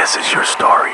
This is your story.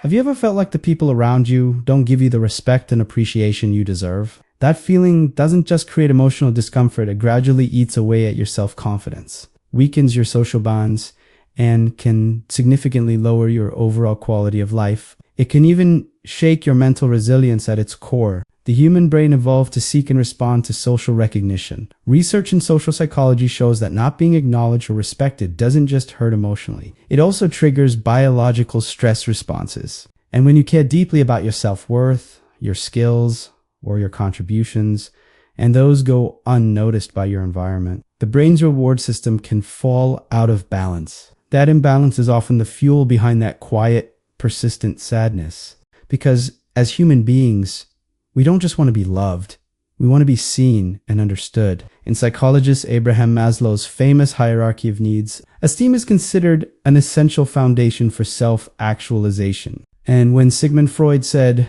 Have you ever felt like the people around you don't give you the respect and appreciation you deserve? That feeling doesn't just create emotional discomfort, it gradually eats away at your self-confidence, weakens your social bonds, and can significantly lower your overall quality of life. It can even shake your mental resilience at its core. The human brain evolved to seek and respond to social recognition. Research in social psychology shows that not being acknowledged or respected doesn't just hurt emotionally. It also triggers biological stress responses. And when you care deeply about your self-worth, your skills, or your contributions, and those go unnoticed by your environment, the brain's reward system can fall out of balance. That imbalance is often the fuel behind that quiet, persistent sadness. Because as human beings, we don't just want to be loved. We want to be seen and understood. In Psychologist Abraham Maslow's famous hierarchy of needs, esteem is considered an essential foundation for self-actualization. And when Sigmund Freud said,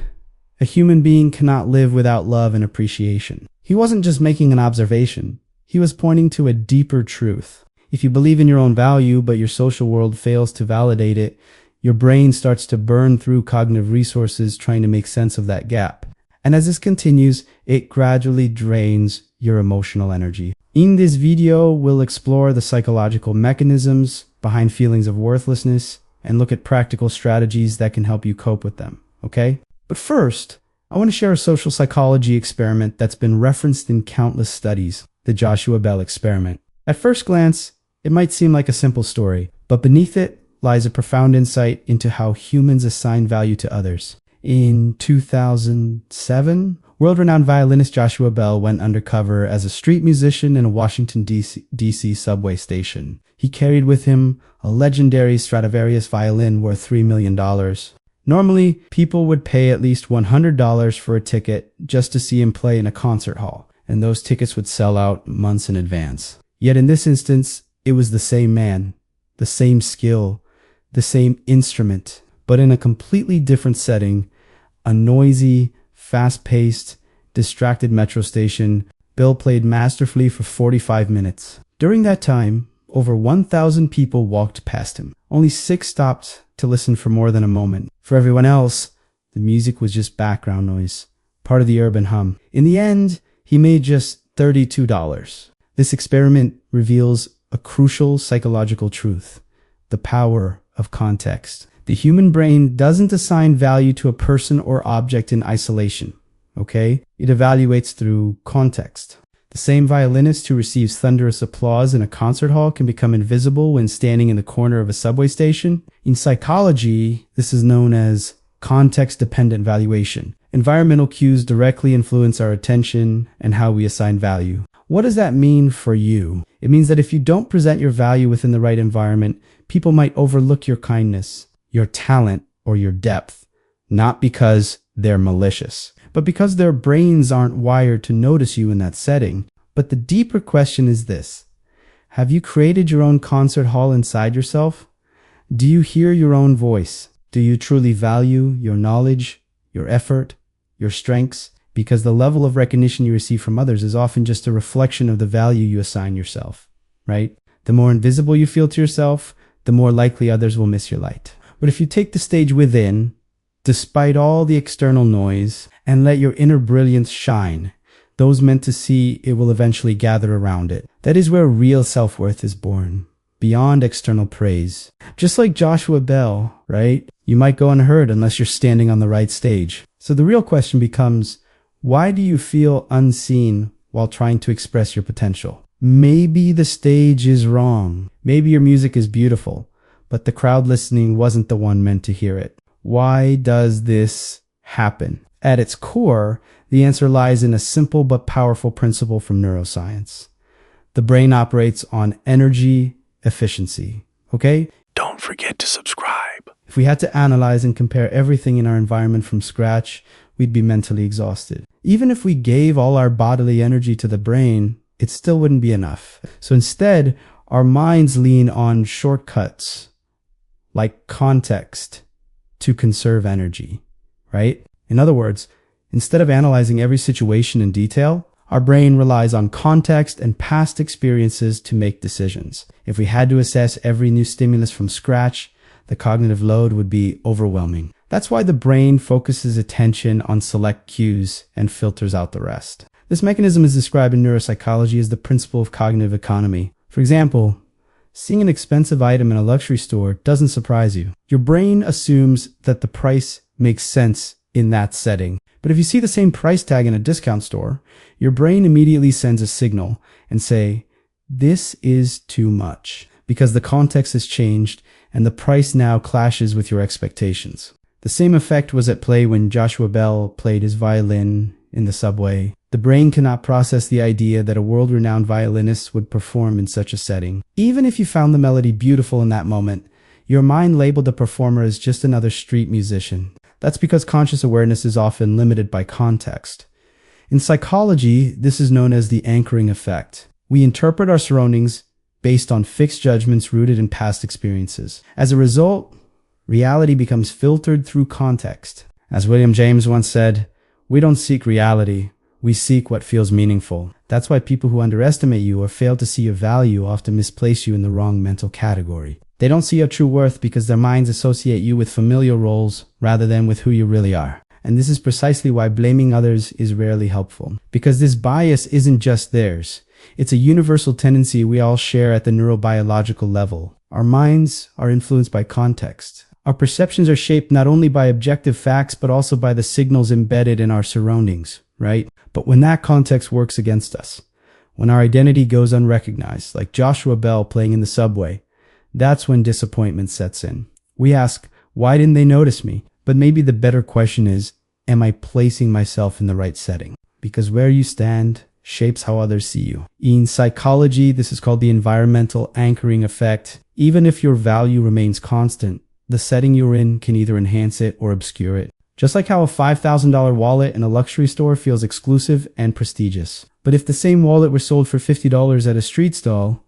"A human being cannot live without love and appreciation," he wasn't just making an observation. He was pointing to a deeper truth. If you believe in your own value, but your social world fails to validate it, your brain starts to burn through cognitive resources trying to make sense of that gap. And as this continues, it gradually drains your emotional energy. In this video, we'll explore the psychological mechanisms behind feelings of worthlessness and look at practical strategies that can help you cope with them, okay? But first, I want to share a social psychology experiment that's been referenced in countless studies, the Joshua Bell experiment. At first glance, it might seem like a simple story, but beneath it lies a profound insight into how humans assign value to others. In 2007, world-renowned violinist Joshua Bell went undercover as a street musician in a Washington, D.C. subway station. He carried with him a legendary Stradivarius violin worth $3 million. Normally, people would pay at least $100 for a ticket just to see him play in a concert hall, and those tickets would sell out months in advance. Yet in this instance, it was the same man, the same skill, the same instrument, but in a completely different setting. A noisy, fast-paced, distracted metro station, Bill played masterfully for 45 minutes. During that time, over 1,000 people walked past him. Only 6 stopped to listen for more than a moment. For everyone else, the music was just background noise, part of the urban hum. In the end, he made just $32. This experiment reveals a crucial psychological truth: the power of context. The human brain doesn't assign value to a person or object in isolation, okay? It evaluates through context. The same violinist who receives thunderous applause in a concert hall can become invisible when standing in the corner of a subway station. In psychology, this is known as context-dependent valuation. Environmental cues directly influence our attention and how we assign value. What does that mean for you? It means that if you don't present your value within the right environment, people might overlook your kindness, your talent, or your depth, not because they're malicious, but because their brains aren't wired to notice you in that setting. But the deeper question is this: have you created your own concert hall inside yourself? Do you hear your own voice? Do you truly value your knowledge, your effort, your strengths? Because the level of recognition you receive from others is often just a reflection of the value you assign yourself, right? The more invisible you feel to yourself, the more likely others will miss your light. But if you take the stage within, despite all the external noise, and let your inner brilliance shine, those meant to see it will eventually gather around it. That is where real self-worth is born, beyond external praise. Just like Joshua Bell, right? You might go unheard unless you're standing on the right stage. So the real question becomes, why do you feel unseen while trying to express your potential? Maybe the stage is wrong. Maybe your music is beautiful, but the crowd listening wasn't the one meant to hear it. Why does this happen? At its core, the answer lies in a simple but powerful principle from neuroscience. The brain operates on energy efficiency, okay? Don't forget to subscribe. If we had to analyze and compare everything in our environment from scratch, we'd be mentally exhausted. Even if we gave all our bodily energy to the brain, it still wouldn't be enough. So instead, our minds lean on shortcuts like context to conserve energy, right? In other words, instead of analyzing every situation in detail, our brain relies on context and past experiences to make decisions. If we had to assess every new stimulus from scratch, the cognitive load would be overwhelming. That's why the brain focuses attention on select cues and filters out the rest. This mechanism is described in neuropsychology as the principle of cognitive economy. For example, seeing an expensive item in a luxury store doesn't surprise you. Your brain assumes that the price makes sense in that setting. But if you see the same price tag in a discount store, your brain immediately sends a signal and say, this is too much, because the context has changed and the price now clashes with your expectations. The same effect was at play when Joshua Bell played his violin in the subway. The brain cannot process the idea that a world-renowned violinist would perform in such a setting. Even if you found the melody beautiful in that moment, your mind labeled the performer as just another street musician. That's because conscious awareness is often limited by context. In psychology, this is known as the anchoring effect. We interpret our surroundings based on fixed judgments rooted in past experiences. As a result, reality becomes filtered through context. As William James once said, we don't seek reality, we seek what feels meaningful. That's why people who underestimate you or fail to see your value often misplace you in the wrong mental category. They don't see your true worth because their minds associate you with familiar roles rather than with who you really are. And this is precisely why blaming others is rarely helpful. Because this bias isn't just theirs. It's a universal tendency we all share at the neurobiological level. Our minds are influenced by context. Our perceptions are shaped not only by objective facts, but also by the signals embedded in our surroundings, right? But when that context works against us, when our identity goes unrecognized, like Joshua Bell playing in the subway, that's when disappointment sets in. We ask, why didn't they notice me? But maybe the better question is, am I placing myself in the right setting? Because where you stand shapes how others see you. In psychology, this is called the environmental anchoring effect. Even if your value remains constant, the setting you're in can either enhance it or obscure it. Just like how a $5,000 wallet in a luxury store feels exclusive and prestigious. But if the same wallet were sold for $50 at a street stall,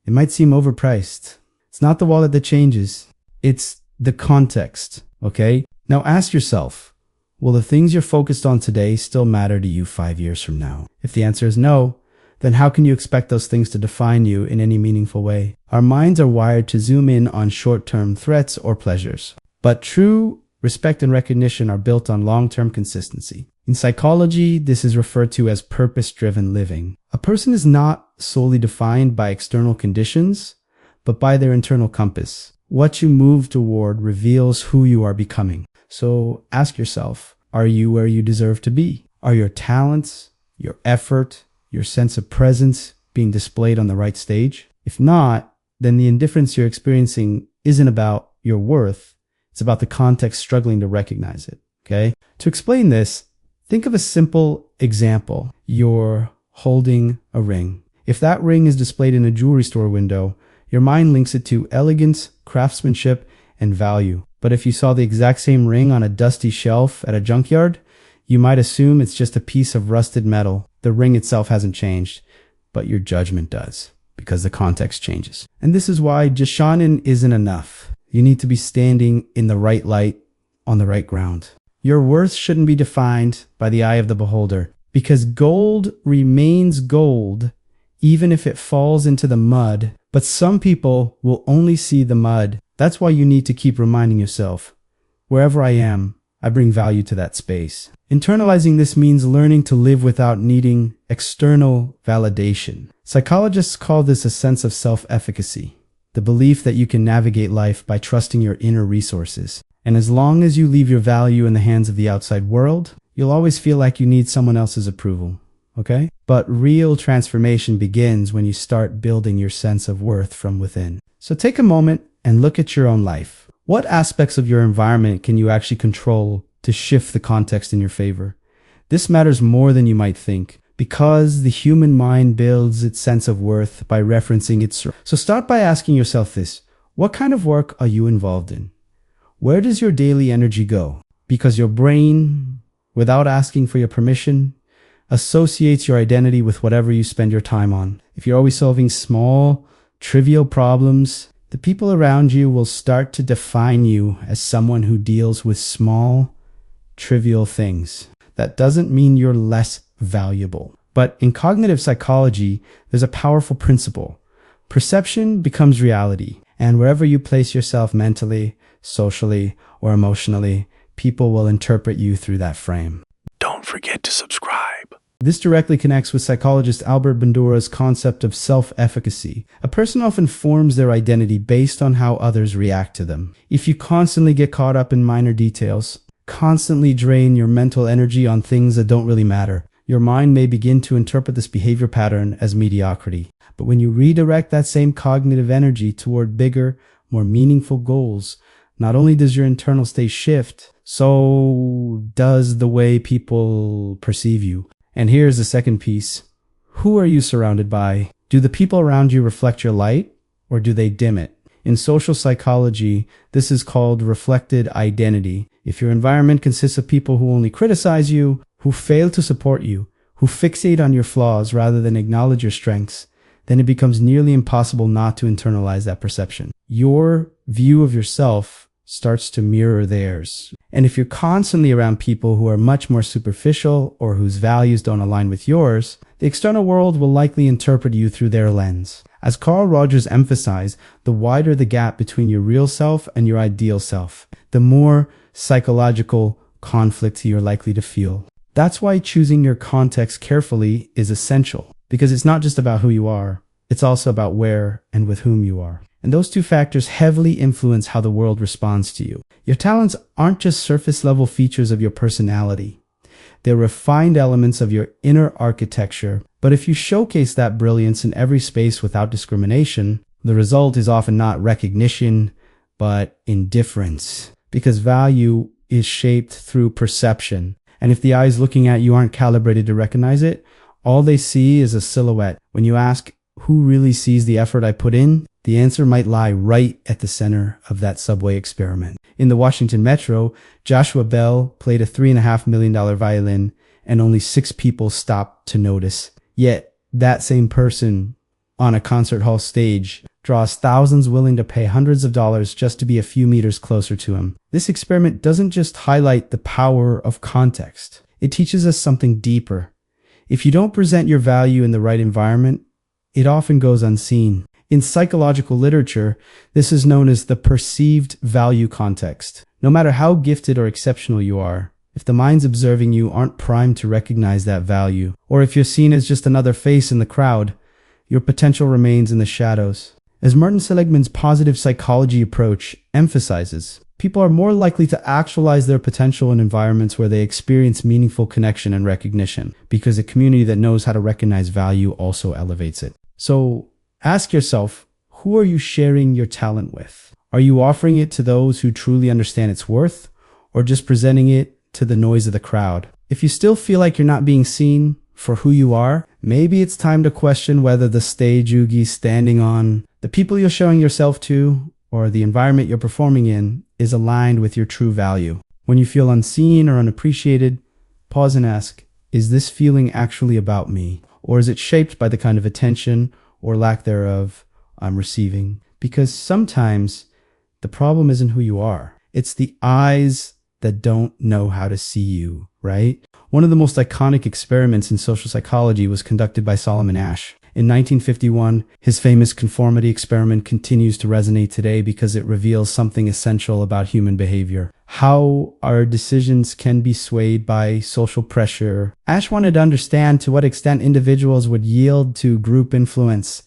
it might seem overpriced. It's not the wallet that changes, it's the context, okay? Now ask yourself, will the things you're focused on today still matter to you 5 years from now? If the answer is no, then how can you expect those things to define you in any meaningful way? Our minds are wired to zoom in on short-term threats or pleasures. But true respect and recognition are built on long-term consistency. In psychology, this is referred to as purpose-driven living. A person is not solely defined by external conditions, but by their internal compass. What you move toward reveals who you are becoming. So ask yourself, are you where you deserve to be? Are your talents, your effort, your sense of presence being displayed on the right stage? If not, then the indifference you're experiencing isn't about your worth. It's about the context struggling to recognize it, okay? To explain this, think of a simple example. You're holding a ring. If that ring is displayed in a jewelry store window, your mind links it to elegance, craftsmanship, and value. But if you saw the exact same ring on a dusty shelf at a junkyard, you might assume it's just a piece of rusted metal. The ring itself hasn't changed, but your judgment does, because the context changes. And this is why just shining isn't enough. You need to be standing in the right light on the right ground. Your worth shouldn't be defined by the eye of the beholder, because gold remains gold even if it falls into the mud. But some people will only see the mud. That's why you need to keep reminding yourself, wherever I am, I bring value to that space. Internalizing this means learning to live without needing external validation. Psychologists call this a sense of self-efficacy, the belief that you can navigate life by trusting your inner resources. And as long as you leave your value in the hands of the outside world, you'll always feel like you need someone else's approval. Okay? But real transformation begins when you start building your sense of worth from within. So take a moment and look at your own life. What aspects of your environment can you actually control to shift the context in your favor? This matters more than you might think, because the human mind builds its sense of worth by referencing its. So start by asking yourself this: what kind of work are you involved in? Where does your daily energy go? Because your brain, without asking for your permission, associates your identity with whatever you spend your time on. If you're always solving small, trivial problems, the people around you will start to define you as someone who deals with small, trivial things. That doesn't mean you're less valuable. But in cognitive psychology, there's a powerful principle. Perception becomes reality. And wherever you place yourself mentally, socially, or emotionally, people will interpret you through that frame. Don't forget to subscribe. This directly connects with psychologist Albert Bandura's concept of self-efficacy. A person often forms their identity based on how others react to them. If you constantly get caught up in minor details, constantly drain your mental energy on things that don't really matter, your mind may begin to interpret this behavior pattern as mediocrity. But when you redirect that same cognitive energy toward bigger, more meaningful goals, not only does your internal state shift, so does the way people perceive you. And here's the second piece. Who are you surrounded by? Do the people around you reflect your light, or do they dim it? In social psychology, this is called reflected identity. If your environment consists of people who only criticize you, who fail to support you, who fixate on your flaws rather than acknowledge your strengths, then it becomes nearly impossible not to internalize that perception. Your view of yourself starts to mirror theirs. And if you're constantly around people who are much more superficial or whose values don't align with yours, the external world will likely interpret you through their lens. As Carl Rogers emphasized, the wider the gap between your real self and your ideal self, the more psychological conflict you're likely to feel. That's why choosing your context carefully is essential, because it's not just about who you are, it's also about where and with whom you are. And those two factors heavily influence how the world responds to you. Your talents aren't just surface level features of your personality. They're refined elements of your inner architecture. But if you showcase that brilliance in every space without discrimination, the result is often not recognition, but indifference. Because value is shaped through perception. And if the eyes looking at you aren't calibrated to recognize it, all they see is a silhouette. When you ask, who really sees the effort I put in? The answer might lie right at the center of that subway experiment. In the Washington Metro, Joshua Bell played a $3.5 million violin, and only 6 people stopped to notice. Yet, that same person on a concert hall stage draws thousands willing to pay hundreds of dollars just to be a few meters closer to him. This experiment doesn't just highlight the power of context. It teaches us something deeper. If you don't present your value in the right environment, it often goes unseen. In psychological literature, this is known as the perceived value context. No matter how gifted or exceptional you are, if the minds observing you aren't primed to recognize that value, or if you're seen as just another face in the crowd, your potential remains in the shadows. As Martin Seligman's positive psychology approach emphasizes, people are more likely to actualize their potential in environments where they experience meaningful connection and recognition, because a community that knows how to recognize value also elevates it. So, ask yourself, who are you sharing your talent with? Are you offering it to those who truly understand its worth, or just presenting it to the noise of the crowd? If you still feel like you're not being seen for who you are, maybe it's time to question whether the stage you're standing on, the people you're showing yourself to, or the environment you're performing in is aligned with your true value. When you feel unseen or unappreciated, pause and ask, is this feeling actually about me? Or is it shaped by the kind of attention or lack thereof I'm receiving? Because sometimes the problem isn't who you are. It's the eyes that don't know how to see you, right? One of the most iconic experiments in social psychology was conducted by Solomon Asch. In 1951, his famous conformity experiment continues to resonate today because it reveals something essential about human behavior. How our decisions can be swayed by social pressure. Asch wanted to understand to what extent individuals would yield to group influence,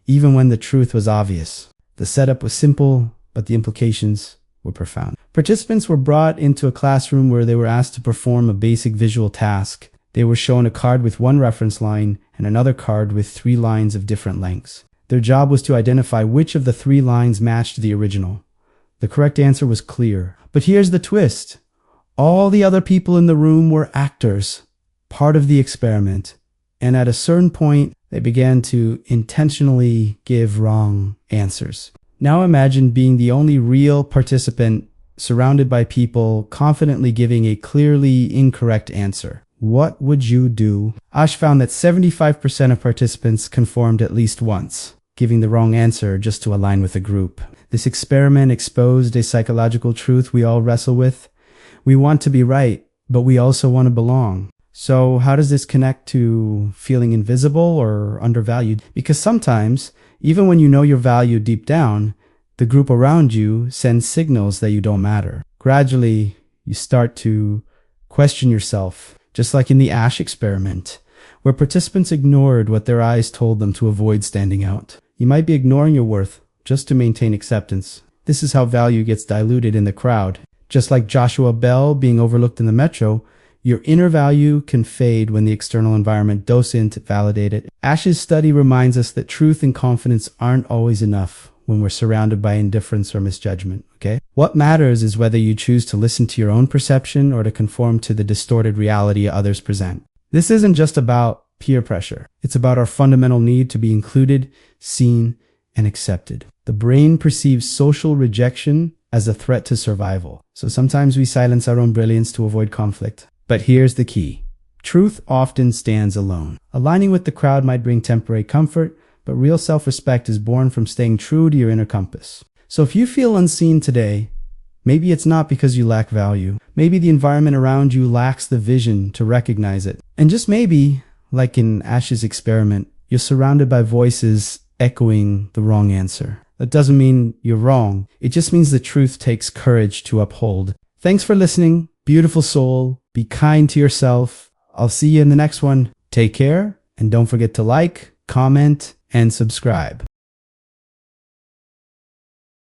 even when the truth was obvious. The setup was simple, but the implications were profound. Participants were brought into a classroom where they were asked to perform a basic visual task. They were shown a card with one reference line and another card with 3 lines of different lengths. Their job was to identify which of the 3 lines matched the original. The correct answer was clear. But here's the twist. All the other people in the room were actors, part of the experiment. And at a certain point, they began to intentionally give wrong answers. Now imagine being the only real participant surrounded by people confidently giving a clearly incorrect answer. What would you do? Asch found that 75% of participants conformed at least once, giving the wrong answer just to align with the group. This experiment exposed a psychological truth we all wrestle with. We want to be right, but we also want to belong. So how does this connect to feeling invisible or undervalued? Because sometimes, even when you know you're valued deep down, The group around you sends signals that you don't matter. Gradually, you start to question yourself, just like in the ash experiment, where participants ignored what their eyes told them to avoid standing out. You might be ignoring your worth just to maintain acceptance. This is how value gets diluted in the crowd. Just like Joshua Bell being overlooked in the metro, your inner value can fade when the external environment doesn't validate it. Ash's study reminds us that truth and confidence aren't always enough when we're surrounded by indifference or misjudgment, okay? What matters is whether you choose to listen to your own perception or to conform to the distorted reality others present. This isn't just about peer pressure. It's about our fundamental need to be included, seen, and accepted. The brain perceives social rejection as a threat to survival. So sometimes we silence our own brilliance to avoid conflict. But here's the key. Truth often stands alone. Aligning with the crowd might bring temporary comfort, but real self-respect is born from staying true to your inner compass. So if you feel unseen today, maybe it's not because you lack value. Maybe the environment around you lacks the vision to recognize it. And just maybe, like in Ash's experiment, you're surrounded by voices echoing the wrong answer. That doesn't mean you're wrong. It just means the truth takes courage to uphold. Thanks for listening. Beautiful soul. Be kind to yourself. I'll see you in the next one. Take care, and don't forget to like, comment, and subscribe.